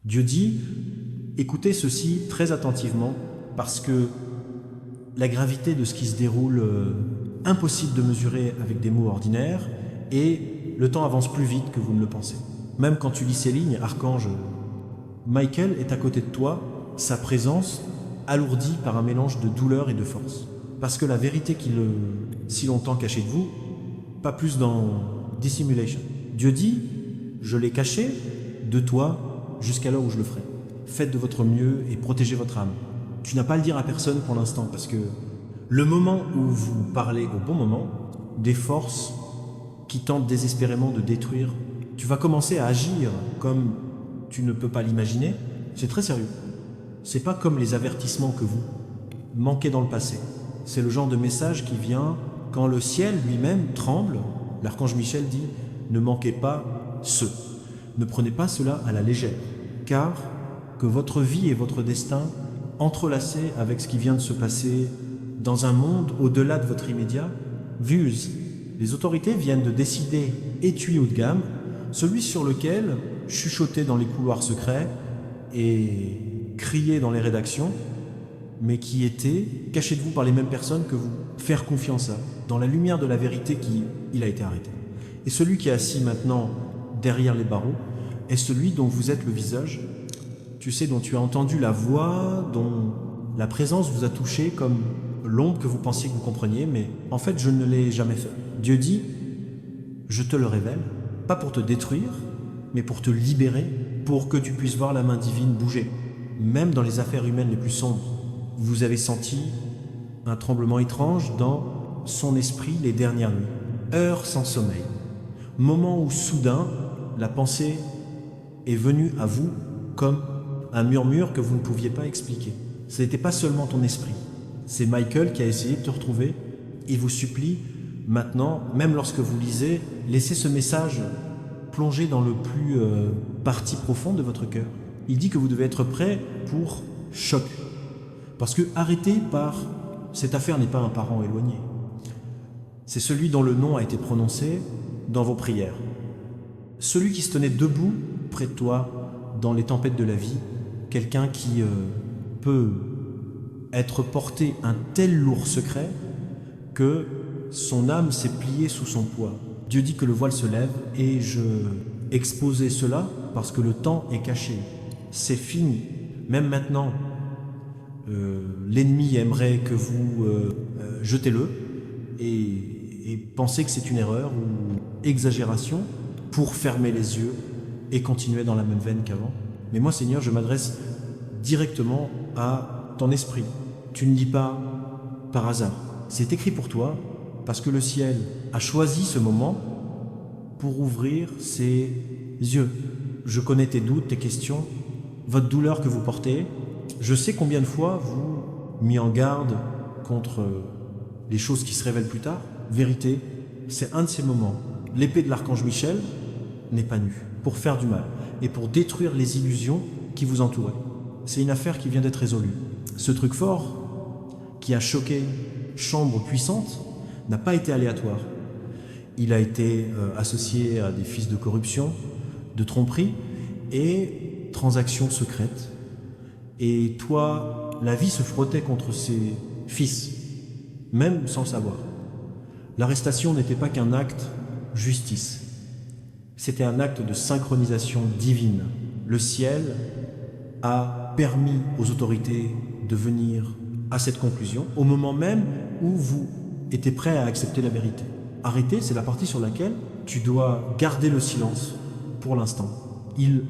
Dieu dit, écoutez ceci très attentivement, parce que la gravité de ce qui se déroule, impossible de mesurer avec des mots ordinaires, et le temps avance plus vite que vous ne le pensez. Même quand tu lis ces lignes, Archange Michael est à côté de toi, sa présence alourdie par un mélange de douleur et de force. Parce que la vérité qu'il si longtemps cachée de vous, pas plus dans dissimulation. Dieu dit, je l'ai caché de toi jusqu'à l'heure où je le ferai. Faites de votre mieux et protégez votre âme. Tu n'as pas à le dire à personne pour l'instant, parce que le moment où vous parlez au bon moment, des forces qui tentent désespérément de détruire, tu vas commencer à agir comme tu ne peux pas l'imaginer. C'est très sérieux. C'est pas comme les avertissements que vous manquez dans le passé. C'est le genre de message qui vient quand le ciel lui-même tremble. L'archange Michel dit, ne manquez pas ce. Ne prenez pas cela à la légère, car que votre vie et votre destin, entrelacés avec ce qui vient de se passer dans un monde au-delà de votre immédiat, vuse. Les autorités viennent de décider étui haut de gamme, celui sur lequel chuchoter dans les couloirs secrets et crier dans les rédactions, mais qui était caché de vous par les mêmes personnes que vous. Faire confiance à, dans la lumière de la vérité il a été arrêté. Et celui qui est assis maintenant derrière les barreaux est celui dont vous êtes le visage, tu sais, dont tu as entendu la voix, dont la présence vous a touché comme l'ombre que vous pensiez que vous compreniez, mais en fait je ne l'ai jamais fait. Dieu dit, je te le révèle, pas pour te détruire, mais pour te libérer, pour que tu puisses voir la main divine bouger. Même dans les affaires humaines les plus sombres, vous avez senti un tremblement étrange dans son esprit les dernières nuits. Heures sans sommeil. Moment où soudain, la pensée est venue à vous comme un murmure que vous ne pouviez pas expliquer. Ce n'était pas seulement ton esprit. C'est Michael qui a essayé de te retrouver. Il vous supplie, maintenant, même lorsque vous lisez, laissez ce message plonger dans le plus partie profonde de votre cœur. Il dit que vous devez être prêt pour choc. Parce que arrêté par cette affaire n'est pas un parent éloigné. C'est celui dont le nom a été prononcé dans vos prières. Celui qui se tenait debout près de toi dans les tempêtes de la vie, quelqu'un qui peut être porté un tel lourd secret que son âme s'est pliée sous son poids. Dieu dit que le voile se lève et je exposais cela parce que le temps est caché. C'est fini. Même maintenant, l'ennemi aimerait que vous jetez-le et pensez que c'est une erreur ou exagération pour fermer les yeux et continuer dans la même veine qu'avant. Mais moi, Seigneur, je m'adresse directement à ton esprit. Tu ne lis pas par hasard. C'est écrit pour toi parce que le ciel a choisi ce moment pour ouvrir ses yeux. Je connais tes doutes, tes questions, votre douleur que vous portez. Je sais combien de fois vous mis en garde contre les choses qui se révèlent plus tard. Vérité, c'est un de ces moments. L'épée de l'archange Michel n'est pas nue pour faire du mal et pour détruire les illusions qui vous entouraient. C'est une affaire qui vient d'être résolue. Ce truc fort qui a choqué chambre puissante n'a pas été aléatoire. Il a été associé à des fils de corruption, de tromperie et transactions secrètes. Et toi, la vie se frottait contre ses fils, même sans le savoir. L'arrestation n'était pas qu'un acte justice. C'était un acte de synchronisation divine. Le ciel a permis aux autorités de venir à cette conclusion au moment même où vous étiez prêt à accepter la vérité. Arrêter, c'est la partie sur laquelle tu dois garder le silence pour l'instant. Il,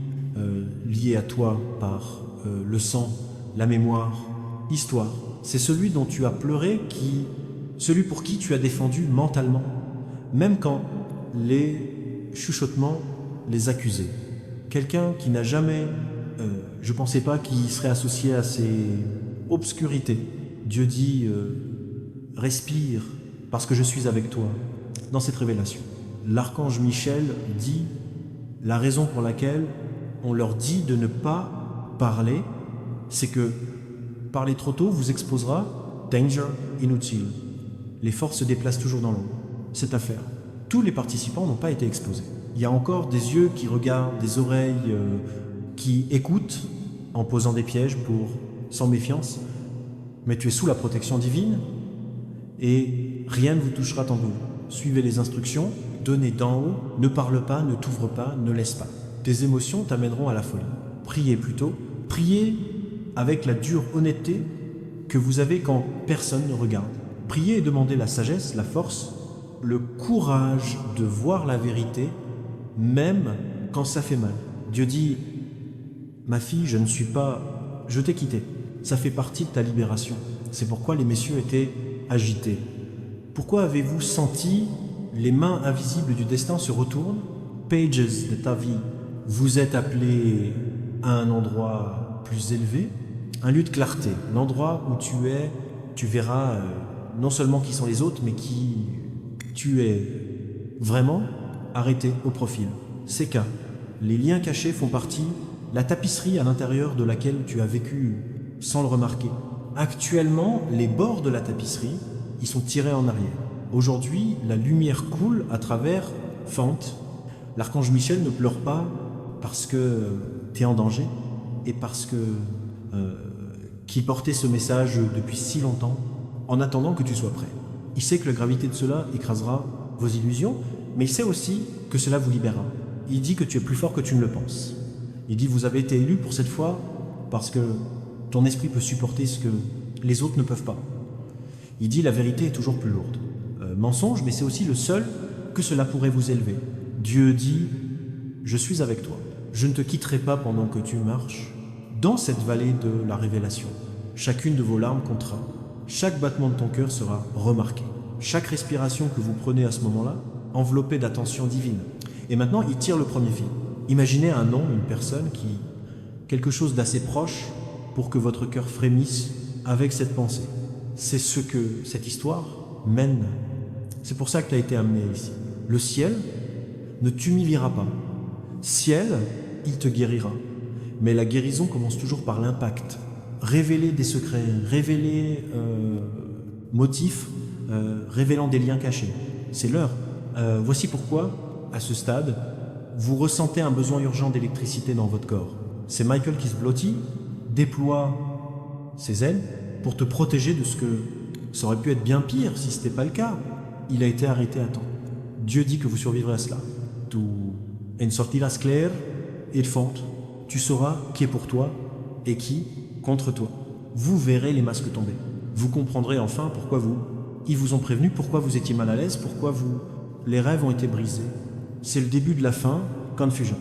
lié à toi par le sang, la mémoire, histoire, c'est celui dont tu as pleuré, celui pour qui tu as défendu mentalement, même quand les chuchotements les accusaient. Quelqu'un qui n'a jamais, je ne pensais pas qu'il serait associé à ces obscurités. Dieu dit, respire, parce que je suis avec toi, dans cette révélation. L'archange Michel dit, la raison pour laquelle on leur dit de ne pas parler, c'est que parler trop tôt vous exposera danger inutile. Les forces se déplacent toujours dans l'ombre. Cette affaire, tous les participants n'ont pas été exposés. Il y a encore des yeux qui regardent, des oreilles qui écoute en posant des pièges sans méfiance, mais tu es sous la protection divine et rien ne vous touchera tant que vous. Suivez les instructions, donnez d'en haut, ne parle pas, ne t'ouvre pas, ne laisse pas. Tes émotions t'amèneront à la folie. Priez plutôt, priez avec la dure honnêteté que vous avez quand personne ne regarde. Priez et demandez la sagesse, la force, le courage de voir la vérité, même quand ça fait mal. Dieu dit, ma fille, je t'ai quitté. Ça fait partie de ta libération. C'est pourquoi les messieurs étaient agités. Pourquoi avez-vous senti les mains invisibles du destin se retournent? Pages de ta vie, vous êtes appelé à un endroit plus élevé, un lieu de clarté, l'endroit où tu es, tu verras non seulement qui sont les autres, mais qui tu es vraiment arrêté au profil. C'est qu'un, les liens cachés font partie, la tapisserie à l'intérieur de laquelle tu as vécu sans le remarquer. Actuellement, les bords de la tapisserie, ils sont tirés en arrière. Aujourd'hui, la lumière coule à travers fentes. L'archange Michel ne pleure pas parce que tu es en danger et parce que qu'il portait ce message depuis si longtemps en attendant que tu sois prêt. Il sait que la gravité de cela écrasera vos illusions, mais il sait aussi que cela vous libérera. Il dit que tu es plus fort que tu ne le penses. Il dit vous avez été élu pour cette fois parce que ton esprit peut supporter ce que les autres ne peuvent pas. Il dit la vérité est toujours plus lourde. Mensonge, mais c'est aussi le seul que cela pourrait vous élever. Dieu dit je suis avec toi. Je ne te quitterai pas pendant que tu marches dans cette vallée de la révélation. Chacune de vos larmes comptera. Chaque battement de ton cœur sera remarqué. Chaque respiration que vous prenez à ce moment-là, enveloppée d'attention divine. Et maintenant, il tire le premier fil. Imaginez un nom, une personne quelque chose d'assez proche pour que votre cœur frémisse avec cette pensée. C'est ce que cette histoire mène. C'est pour ça que tu as été amené ici. Le ciel ne t'humiliera pas. Ciel, il te guérira. Mais la guérison commence toujours par l'impact. Révéler des secrets, révéler motifs, révélant des liens cachés. C'est l'heure. Voici pourquoi, à ce stade, vous ressentez un besoin urgent d'électricité dans votre corps. C'est Michael Kisblotti déploie ses ailes pour te protéger de ce que ça aurait pu être bien pire si ce n'était pas le cas. Il a été arrêté à temps. Dieu dit que vous survivrez à cela. Tu en sortirás clair et fonte. Tu sauras qui est pour toi et qui contre toi. Vous verrez les masques tomber. Vous comprendrez enfin pourquoi ils vous ont prévenu, pourquoi vous étiez mal à l'aise, pourquoi les rêves ont été brisés. C'est le début de la fin, Confusions.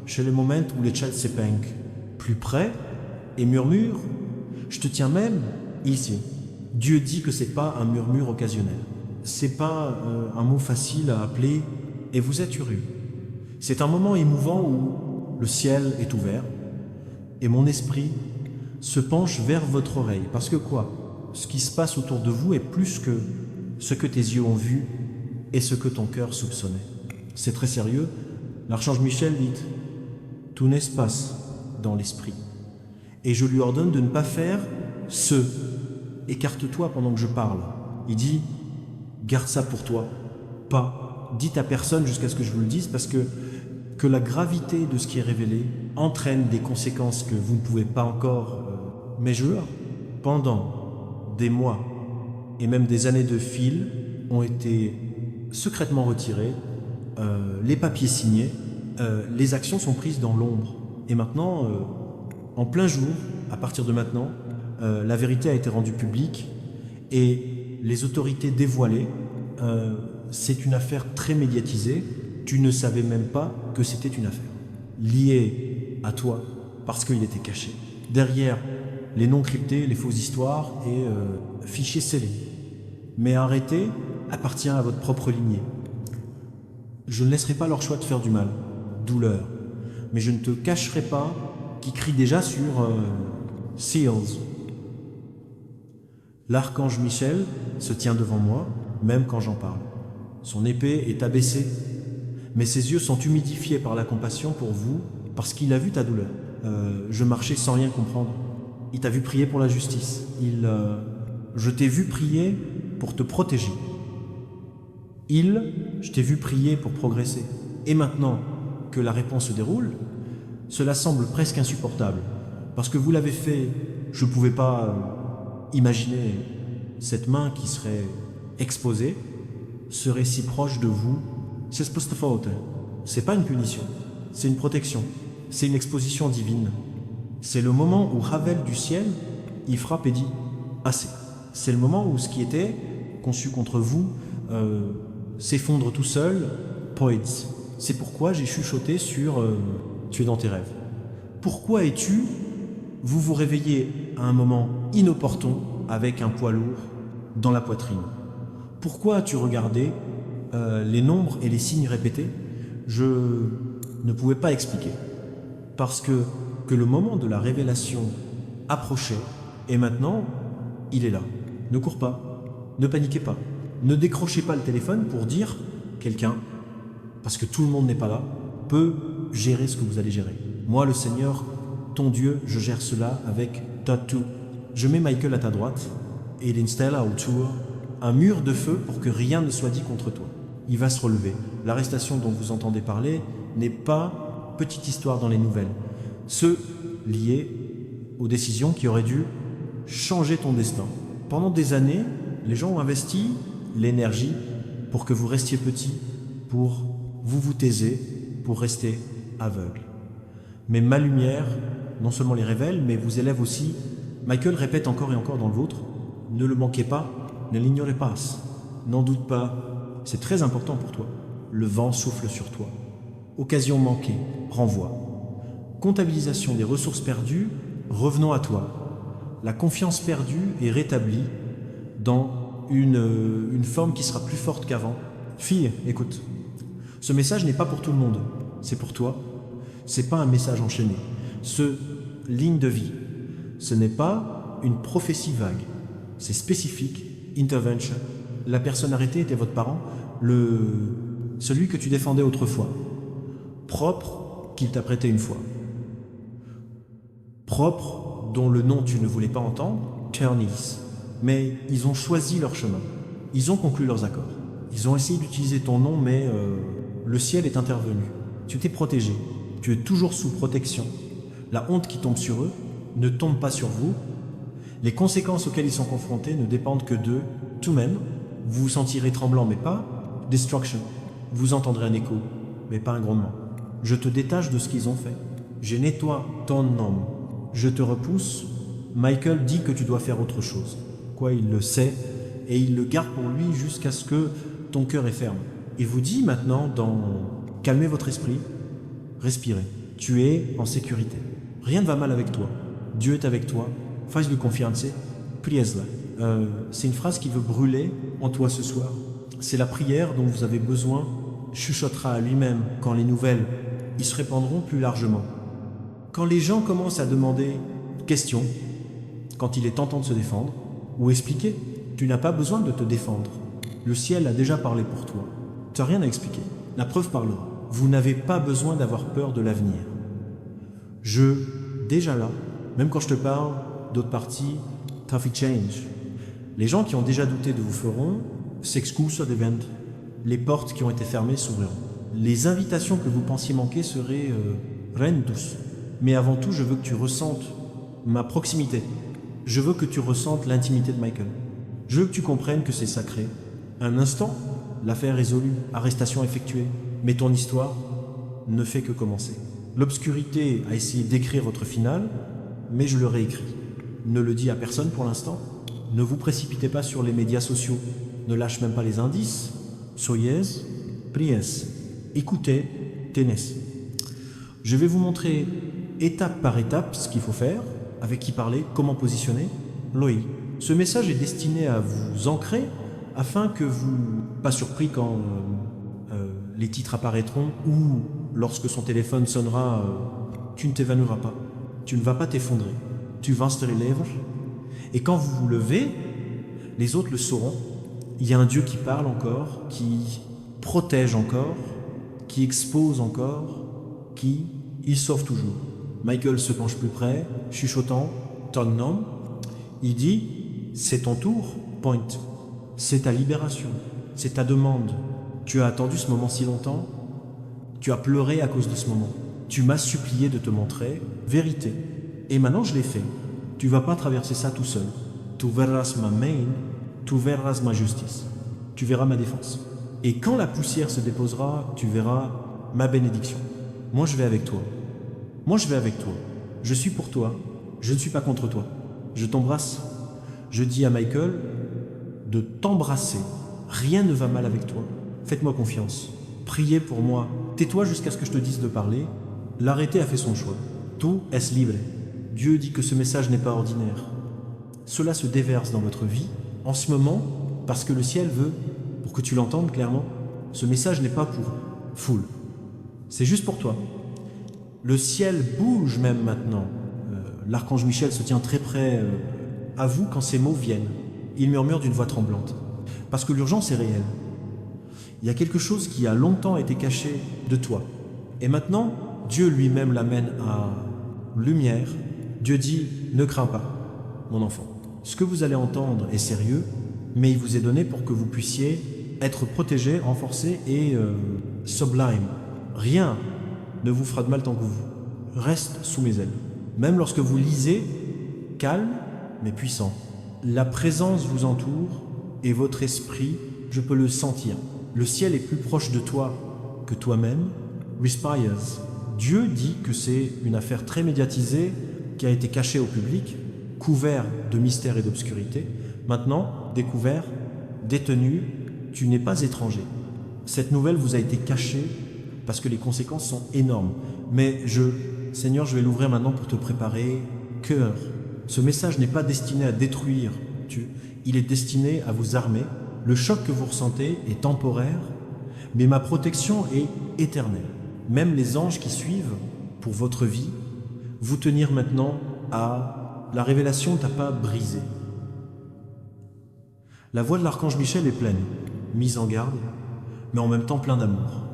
Chez le moment où les chats s'épinquent plus près et murmurent, je te tiens même ici. Dieu dit que c'est pas un murmure occasionnel. C'est pas un mot facile à appeler et vous êtes heureux. C'est un moment émouvant où le ciel est ouvert et mon esprit se penche vers votre oreille. Parce que quoi? Ce qui se passe autour de vous est plus que ce que tes yeux ont vu et ce que ton cœur soupçonnait. C'est très sérieux. L'archange Michel dit « Tout n'est pas dans l'esprit. » Et je lui ordonne de ne pas faire ce. Écarte-toi pendant que je parle. Il dit « Garde ça pour toi. Pas. Dites à personne jusqu'à ce que je vous le dise parce que la gravité de ce qui est révélé entraîne des conséquences que vous ne pouvez pas encore mesurer. Pendant des mois et même des années de fil ont été secrètement retirés, les papiers signés, les actions sont prises dans l'ombre. Et maintenant, en plein jour, à partir de maintenant, la vérité a été rendue publique et les autorités dévoilées. C'est une affaire très médiatisée. Tu ne savais même pas que c'était une affaire liée à toi parce qu'il était caché. Derrière les noms cryptés, les fausses histoires et fichiers scellés. Mais arrêter appartient à votre propre lignée. Je ne laisserai pas leur choix de faire du mal, douleur. Mais je ne te cacherai pas qui crie déjà sur Seals. L'archange Michel se tient devant moi, même quand j'en parle. Son épée est abaissée, mais ses yeux sont humidifiés par la compassion pour vous, parce qu'il a vu ta douleur. Je marchais sans rien comprendre. Il t'a vu prier pour la justice. Je t'ai vu prier pour te protéger. Je t'ai vu prier pour progresser. Et maintenant que la réponse se déroule, Cela semble presque insupportable, parce que vous l'avez fait, je ne pouvais pas imaginer cette main qui serait exposée, serait si proche de vous. C'est spostafaute. C'est pas une punition, c'est une protection, c'est une exposition divine. C'est le moment où Ravel du ciel, il frappe et dit « assez ». C'est le moment où ce qui était conçu contre vous s'effondre tout seul, poets. C'est pourquoi j'ai chuchoté sur tu es dans tes rêves. Pourquoi es-tu vous vous réveillez à un moment inopportun avec un poids lourd dans la poitrine? Pourquoi as-tu regardé les nombres et les signes répétés? Je ne pouvais pas expliquer. Parce que le moment de la révélation approchait, et maintenant, il est là. Ne cours pas, ne paniquez pas, ne décrochez pas le téléphone pour dire quelqu'un, parce que tout le monde n'est pas là, peut gérer ce que vous allez gérer. Moi, le Seigneur, ton Dieu, je gère cela avec tatou. Je mets Michael à ta droite, et il installa autour un mur de feu pour que rien ne soit dit contre toi. Il va se relever. L'arrestation dont vous entendez parler n'est pas petite histoire dans les nouvelles. Ceux liés aux décisions qui auraient dû changer ton destin. Pendant des années, les gens ont investi l'énergie pour que vous restiez petit, pour vous taisez, pour rester aveugle. Mais ma lumière, non seulement les révèle, mais vous élève aussi. Michael répète encore et encore dans le vôtre, ne le manquez pas, ne l'ignorez pas, n'en doute pas, c'est très important pour toi. Le vent souffle sur toi. Occasion manquée, renvoi. Comptabilisation des ressources perdues, revenons à toi. La confiance perdue est rétablie dans une forme qui sera plus forte qu'avant. Fille, écoute, ce message n'est pas pour tout le monde, c'est pour toi. C'est pas un message enchaîné. Ce ligne de vie, ce n'est pas une prophétie vague, c'est spécifique, intervention. La personne arrêtée était votre parent, celui que tu défendais autrefois, propre qu'il t'a prêté une fois. Propre dont le nom tu ne voulais pas entendre, Turnies. Mais ils ont choisi leur chemin. Ils ont conclu leurs accords. Ils ont essayé d'utiliser ton nom, mais le ciel est intervenu. Tu t'es protégé. Tu es toujours sous protection. La honte qui tombe sur eux ne tombe pas sur vous. Les conséquences auxquelles ils sont confrontés ne dépendent que d'eux, tout même. Vous vous sentirez tremblant, mais pas destruction. Vous entendrez un écho, mais pas un grondement. Je te détache de ce qu'ils ont fait. Je nettoie ton nom. Je te repousse. Michael dit que tu dois faire autre chose. Quoi, il le sait, et il le garde pour lui jusqu'à ce que ton cœur est ferme. Il vous dit maintenant calmez votre esprit, respirez. Tu es en sécurité. Rien ne va mal avec toi. Dieu est avec toi. Fais-lui confiance. Priez-la. C'est une phrase qui veut brûler en toi ce soir. C'est la prière dont vous avez besoin. Chuchotera à lui-même quand les nouvelles y se répandront plus largement. Quand les gens commencent à demander questions, quand il est tentant de se défendre, ou expliquer, tu n'as pas besoin de te défendre. Le ciel a déjà parlé pour toi. Tu n'as rien à expliquer. La preuve parlera. Vous n'avez pas besoin d'avoir peur de l'avenir. Déjà là, même quand je te parle d'autres parties, traffic change. Les gens qui ont déjà douté de vous feront s'excusent devant. Les portes qui ont été fermées s'ouvriront. Les invitations que vous pensiez manquer seraient rendus. Mais avant tout, je veux que tu ressentes ma proximité. Je veux que tu ressentes l'intimité de Michael. Je veux que tu comprennes que c'est sacré. Un instant, l'affaire est résolue, arrestation effectuée. Mais ton histoire ne fait que commencer. L'obscurité a essayé d'écrire votre finale, mais je le réécris. Ne le dis à personne pour l'instant. Ne vous précipitez pas sur les médias sociaux. Ne lâche même pas les indices. Soyez, priez. Écoutez, tenez. Je vais vous montrer étape par étape ce qu'il faut faire, avec qui parler, comment positionner. Loïc. Ce message est destiné à vous ancrer afin que vous, pas surpris quand les titres apparaîtront ou lorsque son téléphone sonnera, tu ne t'évanouiras pas. Tu ne vas pas t'effondrer. Tu vas te relèver. Et quand vous vous levez, les autres le sauront. Il y a un Dieu qui parle encore, qui protège encore, qui expose encore, il sauve toujours. Michael se penche plus près, chuchotant, ton nom. Il dit, c'est ton tour, point. C'est ta libération, c'est ta demande. Tu as attendu ce moment si longtemps, tu as pleuré à cause de ce moment. Tu m'as supplié de te montrer vérité. Et maintenant je l'ai fait. Tu vas pas traverser ça tout seul. Tu verras ma main, tu verras ma justice. Tu verras ma défense. Et quand la poussière se déposera, tu verras ma bénédiction. Moi je vais avec toi. Moi je vais avec toi. Je suis pour toi. Je ne suis pas contre toi. Je t'embrasse. Je dis à Michael de t'embrasser. Rien ne va mal avec toi. Faites-moi confiance. Priez pour moi. Tais-toi jusqu'à ce que je te dise de parler. L'arrêté a fait son choix. Tu es libre. Dieu dit que ce message n'est pas ordinaire. Cela se déverse dans votre vie en ce moment parce que le ciel veut, pour que tu l'entendes clairement, ce message n'est pas pour foule. C'est juste pour toi. Le ciel bouge même maintenant. L'archange Michel se tient très près à vous quand ces mots viennent. Il murmure d'une voix tremblante. Parce que l'urgence est réelle. Il y a quelque chose qui a longtemps été caché de toi. Et maintenant, Dieu lui-même l'amène à lumière. Dieu dit, ne crains pas, mon enfant. Ce que vous allez entendre est sérieux, mais il vous est donné pour que vous puissiez être protégé, renforcé et sublime. Rien ne vous fera de mal tant que vous reste sous mes ailes. Même lorsque vous lisez, calme mais puissant. La présence vous entoure et votre esprit, je peux le sentir. Le ciel est plus proche de toi que toi-même. Respires. Dieu dit que c'est une affaire très médiatisée qui a été cachée au public, couvert de mystère et d'obscurité. Maintenant, découvert, détenu, tu n'es pas étranger. Cette nouvelle vous a été cachée parce que les conséquences sont énormes. Mais Seigneur, je vais l'ouvrir maintenant pour te préparer cœur. Ce message n'est pas destiné à détruire, il est destiné à vous armer. Le choc que vous ressentez est temporaire, mais ma protection est éternelle. Même les anges qui suivent pour votre vie, vous tenir maintenant à la révélation t'a pas brisé. La voix de l'archange Michel est pleine, mise en garde, mais en même temps plein d'amour.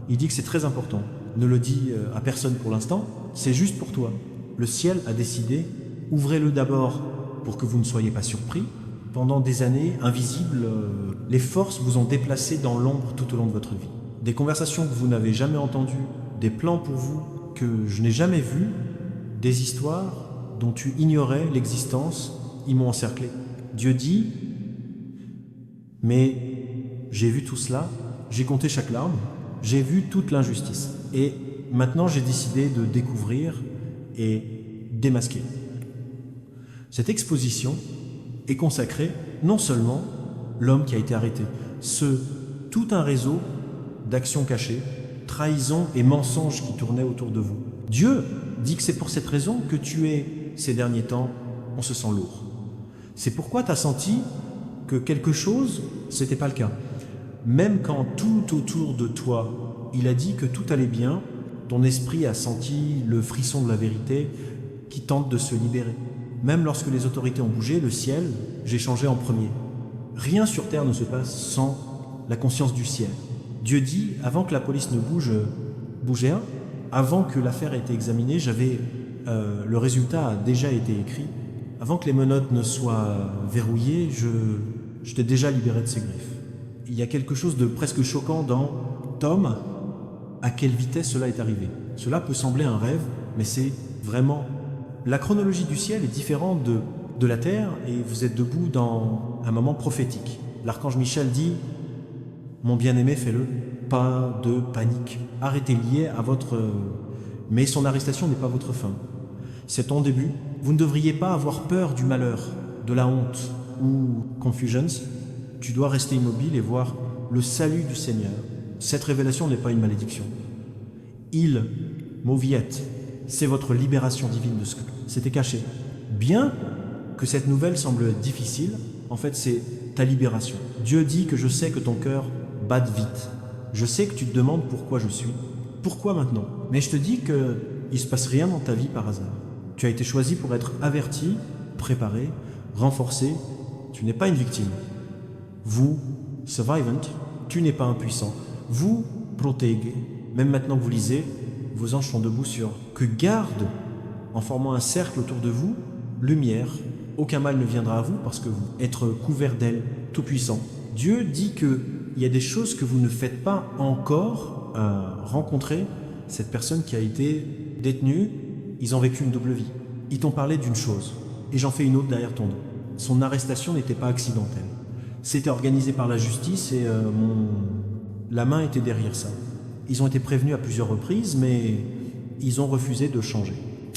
Il dit que c'est très important. Ne le dit à personne pour l'instant, c'est juste pour toi. Le ciel a décidé, ouvrez-le d'abord pour que vous ne soyez pas surpris. Pendant des années, invisibles, les forces vous ont déplacé dans l'ombre tout au long de votre vie. Des conversations que vous n'avez jamais entendues, des plans pour vous que je n'ai jamais vus, des histoires dont tu ignorais l'existence, ils m'ont encerclé. Dieu dit, mais j'ai vu tout cela, j'ai compté chaque larme, j'ai vu toute l'injustice. Et maintenant, j'ai décidé de découvrir et démasquer. Cette exposition est consacrée non seulement l'homme qui a été arrêté, tout un réseau d'actions cachées, trahisons et mensonges qui tournaient autour de vous. Dieu dit que c'est pour cette raison que tu es, ces derniers temps, on se sent lourd. C'est pourquoi tu as senti que quelque chose, c'était pas le cas. Même quand tout autour de toi, il a dit que tout allait bien, ton esprit a senti le frisson de la vérité qui tente de se libérer. Même lorsque les autorités ont bougé, le ciel, j'ai changé en premier. Rien sur terre ne se passe sans la conscience du ciel. Dieu dit, avant que la police ne bougeait, avant que l'affaire ait été examinée, le résultat a déjà été écrit. Avant que les menottes ne soient verrouillées, je t'ai déjà libéré de ses griffes. Il y a quelque chose de presque choquant dans Tom, à quelle vitesse cela est arrivé. Cela peut sembler un rêve, mais c'est vraiment... La chronologie du ciel est différente de la terre et vous êtes debout dans un moment prophétique. L'archange Michel dit « Mon bien-aimé, fais-le, pas de panique. Arrêtez lié à votre... Mais son arrestation n'est pas votre fin. C'est ton début. Vous ne devriez pas avoir peur du malheur, de la honte ou confusions. Tu dois rester immobile et voir le salut du Seigneur. Cette révélation n'est pas une malédiction. Il, Mauviette, c'est votre libération divine de ce que c'était caché. Bien que cette nouvelle semble difficile, en fait c'est ta libération. Dieu dit que je sais que ton cœur bat vite. Je sais que tu te demandes pourquoi je suis. Pourquoi maintenant? Mais je te dis qu'il ne se passe rien dans ta vie par hasard. Tu as été choisi pour être averti, préparé, renforcé. Tu n'es pas une victime. Vous, survivant, tu n'es pas impuissant. Vous, protégé. Même maintenant que vous lisez, vos anges sont debout sur que garde, en formant un cercle autour de vous, lumière. Aucun mal ne viendra à vous parce que vous êtes couvert d'ailes, tout puissant. Dieu dit qu'il y a des choses que vous ne faites pas encore rencontrer cette personne qui a été détenus, ils ont vécu une double vie. Ils t'ont parlé d'une chose, et j'en fais une autre derrière ton dos. Son arrestation n'était pas accidentelle. C'était organisé par la justice et la main était derrière ça. Ils ont été prévenus à plusieurs reprises, mais ils ont refusé de changer.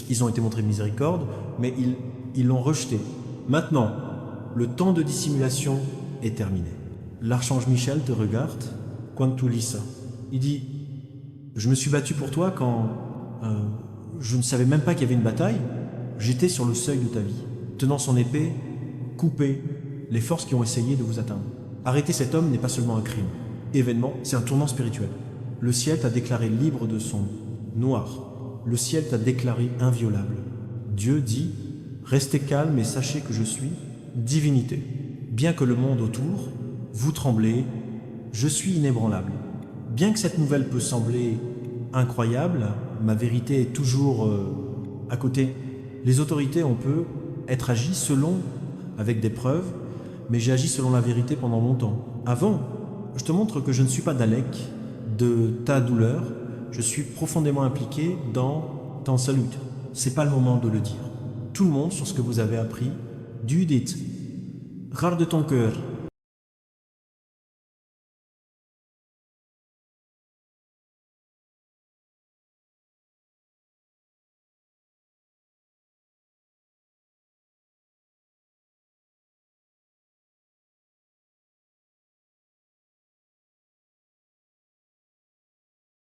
Ils ont été montrés miséricorde, mais ils l'ont rejeté. Maintenant, le temps de dissimulation est terminé. L'archange Michel te regarde quand tu lis ça. Il dit « Je me suis battu pour toi quand je ne savais même pas qu'il y avait une bataille. J'étais sur le seuil de ta vie, tenant son épée, couper les forces qui ont essayé de vous atteindre. Arrêter cet homme n'est pas seulement un crime. Événement, c'est un tournant spirituel. Le ciel t'a déclaré libre de son noir. Le ciel t'a déclaré inviolable. Dieu dit « Restez calme et sachez que je suis divinité. Bien que le monde autour, vous tremblez, je suis inébranlable. Bien que cette nouvelle peut sembler incroyable, ma vérité est toujours à côté. Les autorités, on peut être agi selon, avec des preuves, mais j'ai agi selon la vérité pendant longtemps. Avant, je te montre que je ne suis pas Dalek de ta douleur, je suis profondément impliqué dans ton salut. C'est pas le moment de le dire. Tout le monde sur ce que vous avez appris, du dit, garde ton cœur,